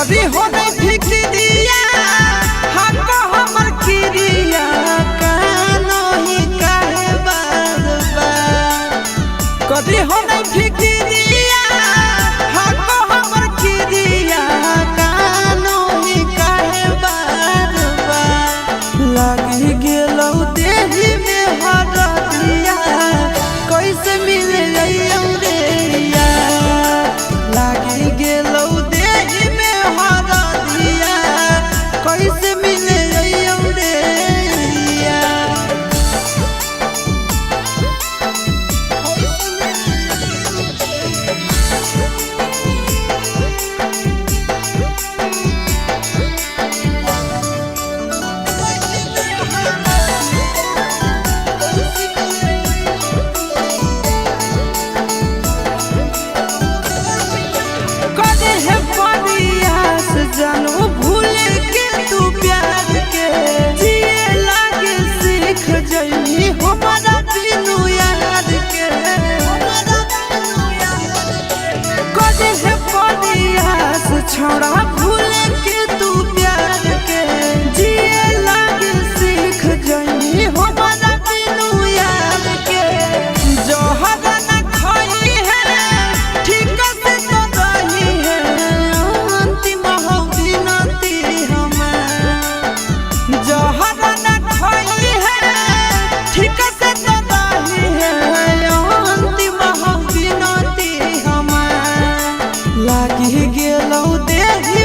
कभी हो नहीं फिक्रिया हको हमर किरिया कानो ही काहे बार बार कभी हो नहीं फिक्रिया हको हमर किरिया कानो ही काहे बार बार लागी गेलौ देही में हरदिया कैसे मिले अइयौ रे यार लागी गेलौ देही में हरदिया कैसे मिले अइयौ रे यार जानू भूल के तू प्यार के जिए लागे सीख जइनी हमारा बिनु याद के कदे है परियास छोड़ा भूल के तू प्यार के जिए लागे सीख जइनी हमारा बिनु याद के जोहर न खाई है ठीक से तो रही है अंतिम जोहर न खोई है ठीक से तो रही है अंतिम हम बिनती हमार लागी गेलौ देही